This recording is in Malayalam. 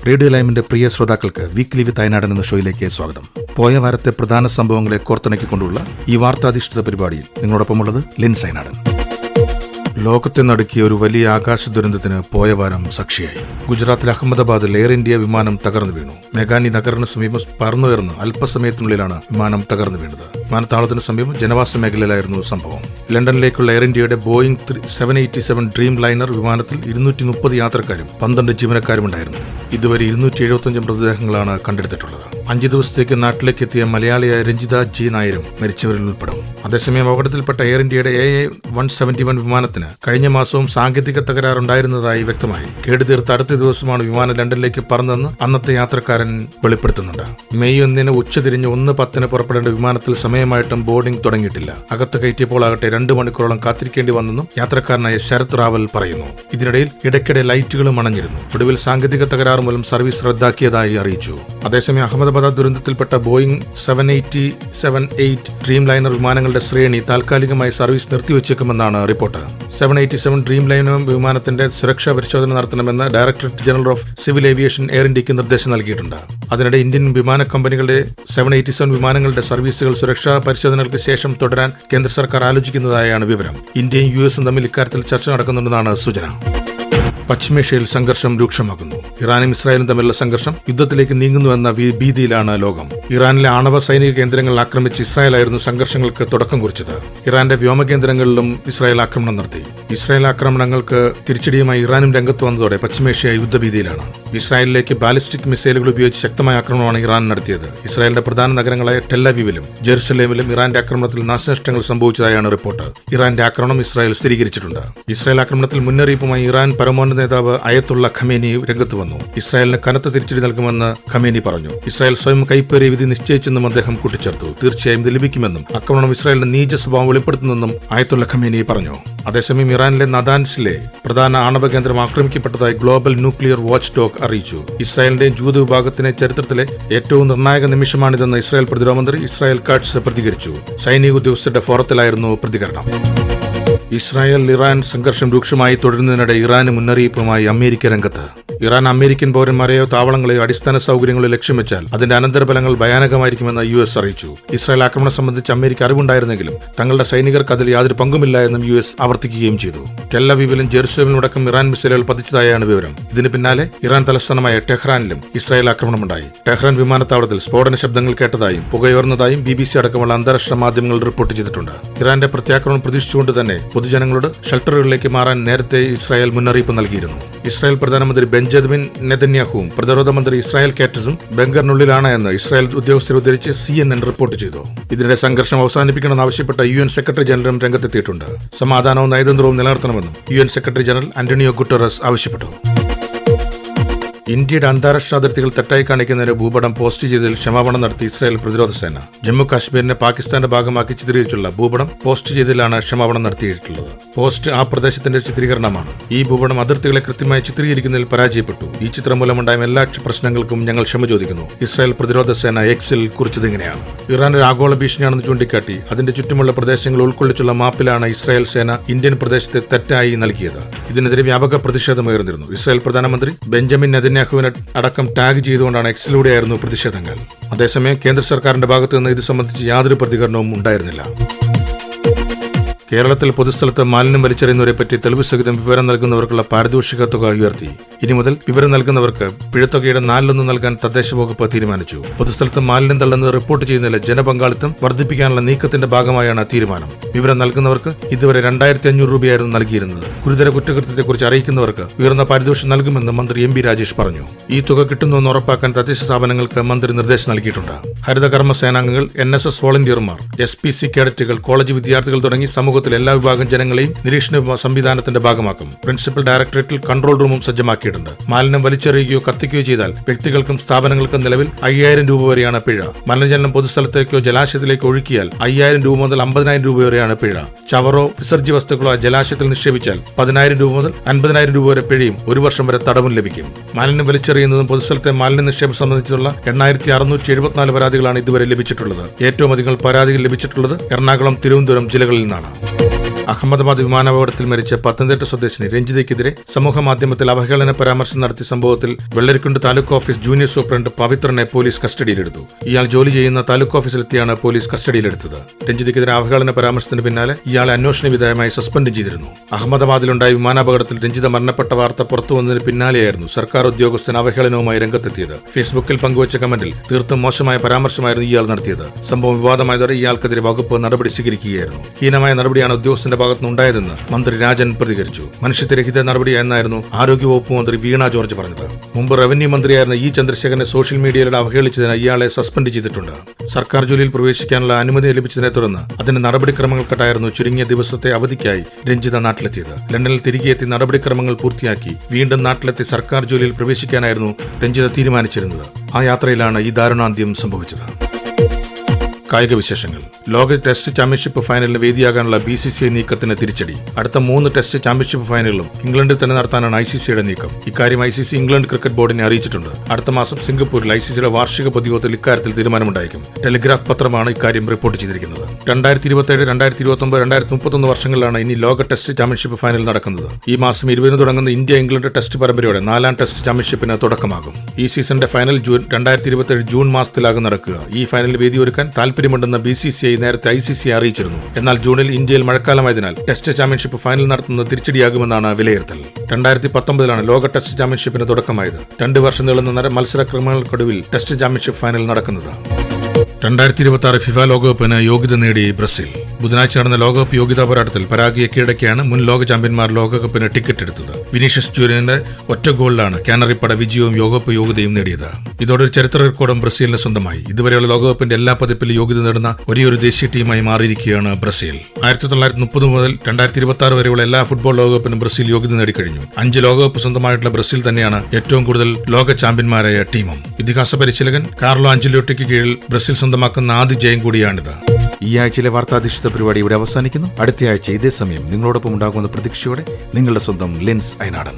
റേഡിയോ ലൈമിന്റെ പ്രിയ ശ്രോതാക്കൾക്ക് വീക്ക്ലി വിത്ത് അയനാടൻ എന്ന ഷോയിലേക്ക് സ്വാഗതം. പോയ വാരത്തെ പ്രധാന സംഭവങ്ങളെ കോർത്തിണക്കിക്കൊണ്ടുള്ള ഈ വാർത്താധിഷ്ഠിത പരിപാടിയിൽ നിങ്ങളോടൊപ്പമുള്ളത് ലിൻസ് അയനാടൻ. ലോകത്തെ നടുക്കിയ ഒരു വലിയ ആകാശ ദുരന്തത്തിന് പോയ വാരം സാക്ഷിയായി. ഗുജറാത്തിലെ അഹമ്മദാബാദിൽ എയർ ഇന്ത്യ വിമാനം തകർന്നു വീണു. മെഗാനി നഗറിന് സമീപം പറന്നുയർന്ന് അല്പസമയത്തിനുള്ളിലാണ് വിമാനം തകർന്നു വീണത്. വിമാനത്താവളത്തിന് സമീപം ജനവാസ മേഖലയിലായിരുന്നു സംഭവം. ലണ്ടനിലേക്കുള്ള എയർ ഇന്ത്യയുടെ ബോയിംഗ് 787 ഡ്രീം ലൈനർ വിമാനത്തിൽ 230 യാത്രക്കാരും 12 ജീവനക്കാരുമുണ്ടായിരുന്നു. ഇതുവരെ 275 മൃതദേഹങ്ങളാണ് കണ്ടെടുത്തിട്ടുള്ളത്. 5 ദിവസത്തേക്ക് നാട്ടിലേക്ക് എത്തിയ മലയാളിയായ രഞ്ജിത ജി നായരും മരിച്ചവരിൽ ഉൾപ്പെടും. അതേസമയം അപകടത്തിൽപ്പെട്ട എയർ ഇന്ത്യയുടെ AA171 വിമാനത്തിന് കഴിഞ്ഞ മാസവും സാങ്കേതിക തകരാറുണ്ടായിരുന്നതായി വ്യക്തമായി. കേടുതീർത്ത അടുത്ത ദിവസമാണ് വിമാനം ലണ്ടനിലേക്ക് പറന്നെന്ന് അന്നത്തെ യാത്രക്കാരൻ വെളിപ്പെടുത്തുന്നുണ്ട്. മെയ് 1 ഉച്ചതിരിഞ്ഞ് 1:10 പുറപ്പെടേണ്ട വിമാനത്തിൽ സമയമായിട്ടും ബോർഡിംഗ് തുടങ്ങിയിട്ടില്ല. അകത്ത് കയറ്റിയപ്പോൾ ആകട്ടെ 2 മണിക്കൂറോളം കാത്തിരിക്കേണ്ടി വന്നെന്നും യാത്രക്കാരനായ ശരത് റാവൽ പറയുന്നു. ഇതിനിടയിൽ ഇടയ്ക്കിടെ ലൈറ്റുകളും അണഞ്ഞിരുന്നു. ഒടുവിൽ സാങ്കേതിക തകരാറ് മൂലം സർവീസ് റദ്ദാക്കിയതായി അറിയിച്ചു. അതേസമയം അഹമ്മദാബാദ് ദുരന്തത്തിൽപ്പെട്ട ബോയിംഗ് 787-8 ഡ്രീം ലൈനർ വിമാനങ്ങളുടെ ശ്രേണി താൽക്കാലികമായി സർവീസ് നിർത്തിവെച്ചേക്കുമെന്നാണ് റിപ്പോർട്ട്. 787 ഡ്രീം ലൈനർ വിമാനത്തിന്റെ സുരക്ഷാ പരിശോധന നടത്തണമെന്ന് directorate general of civil aviation air ഇന്ത്യക്ക് നിർദ്ദേശം നൽകിയിട്ടുണ്ട്. അതിനിടെ ഇന്ത്യൻ വിമാന കമ്പനികളുടെ 787 വിമാനങ്ങളുടെ സർവീസുകൾ സുരക്ഷാ പരിശോധനകൾക്ക് ശേഷം തുടരാൻ കേന്ദ്ര സർക്കാർ ആലോചിക്കുന്നതായാണ് വിവരം. ഇന്ത്യയും US തമ്മിൽ ഇക്കാര്യത്തിൽ ചർച്ച നടക്കുന്നുണ്ടെന്നാണ് സൂചന. പശ്ചിമേഷ്യയിൽ സംഘർഷം രൂക്ഷമാകുന്നു. ഇറാനും ഇസ്രായേലും തമ്മിലുള്ള സംഘർഷം യുദ്ധത്തിലേക്ക് നീങ്ങുന്നുവെന്ന ഭീതിയിലാണ് ലോകം. ഇറാനിലെ ആണവ സൈനിക കേന്ദ്രങ്ങൾ ആക്രമിച്ച് ഇസ്രായേലായിരുന്നു സംഘർഷങ്ങൾക്ക് തുടക്കം കുറിച്ചത്. ഇറാന്റെ വ്യോമ കേന്ദ്രങ്ങളിലും ഇസ്രായേൽ ആക്രമണം നടത്തി. ഇസ്രായേൽ ആക്രമണങ്ങൾക്ക് തിരിച്ചടിയുമായി ഇറാനും രംഗത്ത് വന്നതോടെ പശ്ചിമേഷ്യ യുദ്ധഭീതിയിലാണ്. ഇസ്രായേലിലേക്ക് ബാലിസ്റ്റിക് മിസൈലുകൾ ഉപയോഗിച്ച് ശക്തമായ ആക്രമണമാണ് ഇറാൻ നടത്തിയത്. ഇസ്രായേലിന്റെ പ്രധാന നഗരങ്ങളായ ടെല്ലവീവിലും ജെറുസലേമിലും ഇറാന്റെ ആക്രമണത്തിൽ നാശനഷ്ടങ്ങൾ സംഭവിച്ചതായാണ് റിപ്പോർട്ട്. ഇറാന്റെ ആക്രമണം ഇസ്രായേൽ സ്ഥിരീകരിച്ചിട്ടുണ്ട്. ഇസ്രായേൽ ആക്രമണത്തിൽ മുന്നറിയിപ്പുമായി ഇറാൻ പരമോന്നത നേതാവ് അയത്തുള്ള ഖമേനി രംഗത്ത് വന്നു. ഇസ്രായേലിന് കനത്ത തിരിച്ചടി നൽകുമെന്ന് ഖമേനി പറഞ്ഞു. ഇസ്രായേൽ സ്വയം കൈപ്പേറിയ വിധി നിശ്ചയിച്ചെന്നും അദ്ദേഹം കൂട്ടിച്ചേർത്തു. തീർച്ചയായും ഇത് ലഭിക്കുമെന്നും ആക്രമണം ഇസ്രായേലിന്റെ നീച സ്വഭാവം വെളിപ്പെടുത്തുന്നെന്നും അയത്തുള്ള ഖമേനി പറഞ്ഞു. അതേസമയം ഇറാനിലെ നദാൻസിലെ പ്രധാന ആണവ കേന്ദ്രം ആക്രമിക്കപ്പെട്ടതായി ഗ്ലോബൽ ന്യൂക്ലിയർ വാച്ച് ഡോഗ് അറിയിച്ചു. ഇസ്രായേലിന്റെയും ജൂത വിഭാഗത്തിന്റെ ചരിത്രത്തിലെ ഏറ്റവും നിർണായക നിമിഷമാണിതെന്ന് ഇസ്രായേൽ പ്രതിരോധ മന്ത്രി ഇസ്രായേൽ കാട്സ് പ്രതികരിച്ചു. സൈനിക ഉദ്യോഗസ്ഥരുടെ ഫോറത്തിലായിരുന്നു പ്രതികരണം. ഇസ്രായേൽ ഇറാൻ സംഘർഷം രൂക്ഷമായി തുടരുന്നതിനിടെ ഇറാന് മുന്നറിയിപ്പുമായി അമേരിക്ക രംഗത്ത്. ഇറാൻ അമേരിക്കൻ പൗരന്മാരെയോ താവളങ്ങളെയോ അടിസ്ഥാന സൗകര്യങ്ങളോ ലക്ഷ്യം വെച്ചാൽ അതിന്റെ അനന്തരഫലങ്ങൾ ഭയാനകമായിരിക്കുമെന്ന് US അറിയിച്ചു. ഇസ്രായേൽ ആക്രമണം സംബന്ധിച്ച് അമേരിക്ക അറിവുണ്ടായിരുന്നെങ്കിലും തങ്ങളുടെ സൈനികർക്ക് അതിൽ യാതൊരു പങ്കുമില്ല എന്നും US ആവർത്തിക്കുകയും ചെയ്തു. ടെല്ലവീവിലും ജെറുസലേമിലുമടക്കം ഇറാൻ മിസൈലുകൾ പതിച്ചതായാണ് വിവരം. ഇതിന് പിന്നാലെ ഇറാൻ തലസ്ഥാനമായ ടെഹ്റാനിലും ഇസ്രായേൽ ആക്രമണമുണ്ടായി. ടെഹ്റാൻ വിമാനത്താവളത്തിൽ സ്ഫോടന ശബ്ദങ്ങൾ കേട്ടതായും പുകയുയർന്നതായും BBC അടക്കമുള്ള അന്താരാഷ്ട്ര മാധ്യമങ്ങൾ റിപ്പോർട്ട് ചെയ്തിട്ടുണ്ട്. ഇറാന്റെ പ്രത്യാക്രമണം പ്രതീക്ഷിച്ചുകൊണ്ട് തന്നെ പൊതുജനങ്ങളോട് ഷെൽട്ടറുകളിലേക്ക് മാറാൻ നേരത്തെ ഇസ്രായേൽ മുന്നറിയിപ്പ് നൽകിയിരുന്നു. ഇസ്രായേൽ പ്രധാനമന്ത്രി ബെഞ്ചമിൻ നെതന്യാഹുവും പ്രതിരോധ മന്ത്രി ഇസ്രായേൽ കാറ്റസും ബങ്കറിനുള്ളിലാണ് എന്ന് ഇസ്രായേൽ ഉദ്യോഗസ്ഥരെ ഉദ്ധരിച്ച് CNN റിപ്പോർട്ട് ചെയ്തു. ഇതിനിടെ സംഘർഷം അവസാനിപ്പിക്കണമെന്നാവശ്യപ്പെട്ട UN സെക്രട്ടറി ജനറലും രംഗത്തെത്തിയിട്ടുണ്ട്. സമാധാനവും നയതന്ത്രവും നിലനിർത്തണമെന്നും UN secretary general Antonio Guterres ആവശ്യപ്പെട്ടു. ഇന്ത്യയുടെ അന്താരാഷ്ട്ര അതിർത്തികൾ തെറ്റായി കാണിക്കുന്നതിന് ഭൂപടം പോസ്റ്റ് ചെയ്തതിൽ ക്ഷമാപണം നടത്തി ഇസ്രായേൽ പ്രതിരോധ സേന. ജമ്മു കാശ്മീരിനെ പാകിസ്ഥാന്റെ ഭാഗമാക്കി ചിത്രീകരിച്ചുള്ള ഭൂപടം പോസ്റ്റ് ചെയ്തതിലാണ് ക്ഷമാപണം നടത്തിയിട്ടുള്ളത്. പോസ്റ്റ് ആ പ്രദേശത്തിന്റെ ചിത്രീകരണമാണ്. ഈ ഭൂപടം അതിർത്തികളെ കൃത്യമായി ചിത്രീകരിക്കുന്നതിൽ പരാജയപ്പെട്ടു. ഈ ചിത്രം മൂലമുണ്ടായ എല്ലാ പ്രശ്നങ്ങൾക്കും ഞങ്ങൾ ക്ഷമ ചോദിക്കുന്നു. ഇസ്രായേൽ പ്രതിരോധ സേന എക്സിൽ കുറിച്ചതിങ്ങനെയാണ്. ഇറാൻ ഒരു ആഗോള ഭീഷണിയാണെന്ന് ചൂണ്ടിക്കാട്ടി അതിന്റെ ചുറ്റുമുള്ള പ്രദേശങ്ങൾ ഉൾക്കൊള്ളിച്ചുള്ള മാപ്പിലാണ് ഇസ്രായേൽ സേന ഇന്ത്യൻ പ്രദേശത്തെ തെറ്റായി നൽകിയത്. ഇതിനെതിരെ വ്യാപക പ്രതിഷേധമുയർന്നിരുന്നു. ഇസ്രായേൽ പ്രധാനമന്ത്രി ബെഞ്ചമിൻ നെതന്യാഹു അടക്കം ടാഗ് ചെയ്തുകൊണ്ടാണ് എക്സിലൂടെയായിരുന്നു പ്രതിഷേധങ്ങൾ. അതേസമയം കേന്ദ്ര സർക്കാരിന്റെ ഭാഗത്തു നിന്ന് ഇത് സംബന്ധിച്ച് യാതൊരു പ്രതികരണവും ഉണ്ടായിരുന്നില്ല. കേരളത്തിൽ പൊതുസ്ഥലത്ത് മാലിന്യം വലിച്ചെറിയുന്നവരെപ്പറ്റി തെളിവ് സഹിതം വിവരം നൽകുന്നവർക്കുള്ള പാരിതോഷിക തുക ഉയർത്തി. ഇനി മുതൽ വിവരം നൽകുന്നവർക്ക് പിഴത്തുകയുടെ 4/1 നൽകാൻ തദ്ദേശ വകുപ്പ് തീരുമാനിച്ചു. പൊതുസ്ഥലത്ത് മാലിന്യം തള്ളുന്നത് റിപ്പോർട്ട് ചെയ്യുന്നതിൽ ജനപങ്കാളിത്തം വർദ്ധിപ്പിക്കാനുള്ള നീക്കത്തിന്റെ ഭാഗമായാണ് തീരുമാനം. വിവരം നൽകുന്നവർക്ക് ഇതുവരെ 2500 രൂപയായിരുന്നു നൽകിയിരുന്നത്. ഗുരുതര കുറ്റകൃത്യത്തെക്കുറിച്ച് അറിയിക്കുന്നവർക്ക് ഉയർന്ന പാരിതോഷികം നൽകുമെന്ന് മന്ത്രി MP രാജേഷ് പറഞ്ഞു. ഈ തുക കിട്ടുന്നുവെന്ന് ഉറപ്പാക്കാൻ തദ്ദേശ സ്ഥാപനങ്ങൾക്ക് മന്ത്രി നിർദ്ദേശം നൽകിയിട്ടുണ്ട്. ഹരിതകർമ്മ സേനാംഗങ്ങൾ, NSS വോളണ്ടിയർമാർ, SPC കേഡറ്റുകൾ, കോളേജ് വിദ്യാർത്ഥികൾ തുടങ്ങി സമൂഹത്തിൽ എല്ലാ വിഭാഗം ജനങ്ങളെയും നിരീക്ഷണ സംവിധാനത്തിന്റെ ഭാഗമാക്കും. പ്രിൻസിപ്പൽ ഡയറക്ടറേറ്റിൽ കൺട്രോൾ റൂമും സജ്ജമാക്കിയിട്ടുണ്ട്. മാലിന്യം വലിച്ചെറിയുകയോ കത്തിക്കുകയോ ചെയ്താൽ വ്യക്തികൾക്കും സ്ഥാപനങ്ങൾക്കും നിലവിൽ 5000 രൂപ വരെയാണ് പിഴ. മലിനജലം പൊതുസ്ഥലത്തേക്കോ ജലാശയത്തിലേക്കോ ഒഴുക്കിയാൽ 5000 രൂപ മുതൽ 50000 രൂപ വരെയാണ് പിഴ. ചവറോ വിസർജ്യ വസ്തുക്കളോ ജലാശയത്തിൽ നിക്ഷേപിച്ചാൽ 10000 രൂപ മുതൽ 50000 രൂപ വരെ പിഴയും 1 വർഷം വരെ തടവും ലഭിക്കും. മാലിന്യം വലിച്ചെറിയുന്നതും പൊതുസ്ഥലത്തെ മാലിന്യ നിക്ഷേപം സംബന്ധിച്ചുള്ള 8674 പരാതികളാണ് ഇതുവരെ ലഭിച്ചിട്ടുള്ളത്. ഏറ്റവും അധികം പരാതികൾ ലഭിച്ചിട്ടുള്ളത് എറണാകുളം, തിരുവനന്തപുരം ജില്ലകളിൽ നിന്നാണ്. അഹമ്മദാബാദ് വിമാനാപകടത്തിൽ മരിച്ച പത്തനംതിട്ട സ്വദേശിനി രഞ്ജിതയ്ക്കെതിരെ സമൂഹ മാധ്യമത്തിൽ അവഹേളന പരാമർശം നടത്തിയ സംഭവത്തിൽ Vellarikkundu taluk office junior superintendent പവിത്രനെ പോലീസ് കസ്റ്റഡിയിലെടുത്തു. ഇയാൾ ജോലി ചെയ്യുന്ന താലൂക്ക് ഓഫീസിലെത്തിയാണ് പോലീസ് കസ്റ്റഡിയിലെടുത്തത്. രഞ്ജിതയ്ക്കെതിരെ അവഹേളന പരാമർശത്തിന് പിന്നാലെ ഇയാളെ അന്വേഷണ വിധേയമായി സസ്പെൻഡ് ചെയ്തിരുന്നു. അഹമ്മദാബാദിലുണ്ടായ വിമാനാപകടത്തിൽ രഞ്ജിത മരണപ്പെട്ട വാർത്ത പുറത്തുവന്നതിന് പിന്നാലെയായിരുന്നു സർക്കാർ ഉദ്യോഗസ്ഥൻ അവഹേളനവുമായി രംഗത്തെത്തിയത്. ഫേസ്ബുക്കിൽ പങ്കുവച്ച കമന്റിൽ തീർത്തും മോശമായ പരാമർശമായിരുന്നു ഇയാൾ നടത്തിയത്. സംഭവം വിവാദമായതോടെ ഇയാൾക്കെതിരെ വകുപ്പ് നടപടി സ്വീകരിക്കുകയായിരുന്നു. ഹീനമായ നടപടിയാണ് ഉദ്യോഗസ്ഥന്റെ ഭാഗത്തുനിന്നുണ്ടായതെന്ന് മന്ത്രി രാജൻ പ്രതികരിച്ചു. മനുഷ്യത്വരഹിത നടപടിയെന്നായിരുന്നു ആരോഗ്യവകുപ്പ് മന്ത്രി വീണ ജോർജ് പറഞ്ഞത്. മുമ്പ് റവന്യൂ മന്ത്രിയായിരുന്ന ഇ ചന്ദ്രശേഖരനെ സോഷ്യൽ മീഡിയയിലൂടെ അവഹേളിച്ചതിന് ഇയാളെ സസ്പെൻഡ് ചെയ്തിട്ടുണ്ട്. സർക്കാർ ജോലിയിൽ പ്രവേശിക്കാനുള്ള അനുമതി ലഭിച്ചതിനെ തുടർന്ന് അതിന്റെ നടപടിക്രമങ്ങൾക്കായിട്ടായിരുന്നു ചുരുങ്ങിയ ദിവസത്തെ അവധിക്കായി രഞ്ജിത നാട്ടിലെത്തിയത്. ലണ്ടനിൽ തിരികെ എത്തി നടപടിക്രമങ്ങൾ പൂർത്തിയാക്കി വീണ്ടും നാട്ടിലെത്തി സർക്കാർ ജോലിയിൽ പ്രവേശിക്കാനായിരുന്നു രഞ്ജിത തീരുമാനിച്ചിരുന്നത്. ആ യാത്രയിലാണ് ഈ ദാരുണാന്ത്യം സംഭവിച്ചത്. കായിക വിശേഷങ്ങൾ. ലോക ടെസ്റ്റ് ചാമ്പ്യൻഷിപ്പ് ഫൈനലിന് വേദിയാകാനുള്ള BCCI നീക്കത്തിന് തിരിച്ചടി. അടുത്ത 3 ടെസ്റ്റ് ചാമ്പ്യൻഷിപ്പ് ഫൈനലുകളും ഇംഗ്ലണ്ടിൽ തന്നെ നടത്താനാണ് ICCയുടെ നീക്കം. ഇക്കാര്യം ICC ഇംഗ്ലണ്ട് ക്രിക്കറ്റ് ബോർഡിനെ അറിയിച്ചിട്ടുണ്ട്. അടുത്ത മാസം സിംഗപ്പൂരിൽ ICCയുടെ വാർഷിക പൊതുയോഗത്തിൽ ഇക്കാര്യത്തിൽ തീരുമാനമുണ്ടായിരിക്കും. ടെലിഗ്രാഫ് പത്രമാണ് ഇക്കാര്യം റിപ്പോർട്ട് ചെയ്തിരിക്കുന്നത്. 2027, 2029, 2031 വർഷങ്ങളിലാണ് ഇനി ലോക ടെസ്റ്റ് ചാമ്പ്യൻഷിപ്പ് ഫൈനൽ നടക്കുന്നത്. ഈ മാസം 20 തുടങ്ങുന്ന ഇന്ത്യ ഇംഗ്ലണ്ട് ടെസ്റ്റ് പരമ്പരയോടെ 4ാം ടെസ്റ്റ് ചാമ്പ്യൻഷിപ്പിന് തുടക്കമാകും. ഈ സീസണിന്റെ ഫൈനൽ 2027 ജൂൺ മാസത്തിലാകും നടക്കുക. ഈ ഫൈനലിൽ വേദിയൊരുക്കാൻ താൽപര്യമുണ്ടെന്ന് BCCI നേരത്തെ ICCയെ അറിയിച്ചിരുന്നു. എന്നാൽ ജൂണിൽ ഇന്ത്യയിൽ മഴക്കാലമായതിനാൽ ടെസ്റ്റ് ചാമ്പ്യൻഷിപ്പ് ഫൈനൽ നടത്തുന്നത് തിരിച്ചടിയാകുമെന്നാണ് വിലയിരുത്തൽ. 2019 ലോക ടെസ്റ്റ് ചാമ്പ്യൻഷിപ്പിന് തുടക്കമായത്. 2 വർഷം നീളുന്ന മത്സരക്രമങ്ങൾക്കൊടുവിൽ ടെസ്റ്റ് ചാമ്പ്യൻഷിപ്പ് ഫൈനൽ നടക്കുന്നത്. 2026 ഫിഫ ലോകകപ്പിന് യോഗ്യത നേടി ബ്രസീൽ. ബുധനാഴ്ച നടന്ന ലോകകപ്പ് യോഗ്യതാ പോരാട്ടത്തിൽ പരാഗ്വയെ കീഴടക്കിയാണ് മുൻ ലോക ചാമ്പ്യന്മാർ ലോകകപ്പിന് ടിക്കറ്റ് എടുത്തത്. വിനീഷ്യസ് ജൂനിയറിന്റെ ഒറ്റ ഗോളിലാണ് കാനറിപ്പട വിജയവും ലോകകപ്പ് യോഗ്യതയും നേടിയത്. ഇതോടെ ഒരു ചരിത്ര റെക്കോർഡും ബ്രസീലിന് സ്വന്തമായി. ഇതുവരെയുള്ള ലോകകപ്പിന്റെ എല്ലാ പതിപ്പിലും യോഗ്യത നേടുന്ന ഒരേയൊരു ദേശീയ ടീമായി മാറിയിരിക്കുകയാണ് ബ്രസീൽ. 1930 മുതൽ 2026 വരെയുള്ള എല്ലാ ഫുട്ബോൾ ലോകകപ്പിനും ബ്രസീൽ യോഗ്യത നേടിക്കഴിഞ്ഞു. 5 ലോകകപ്പ് സ്വന്തമായിട്ടുള്ള ബ്രസീൽ തന്നെയാണ് ഏറ്റവും കൂടുതൽ ലോക ചാമ്പ്യന്മാരായ ടീമും. ഇതിഹാസ പരിശീലകൻ കാർലോ അഞ്ചലോട്ടിക്ക് കീഴിൽ ബ്രസീൽ സ്വന്തമാക്കുന്ന ആദ്യ ജയം കൂടിയാണിത്. ഈ ആഴ്ചയിലെ വാർത്താധിഷ്ഠിത പരിപാടി ഇവിടെ അവസാനിക്കുന്നു. അടുത്ത ആഴ്ച ഇതേ സമയം നിങ്ങളോടൊപ്പം ഉണ്ടാകുന്ന പ്രതീക്ഷയോടെ നിങ്ങളുടെ സ്വന്തം ലിൻസ് അയനാടൻ.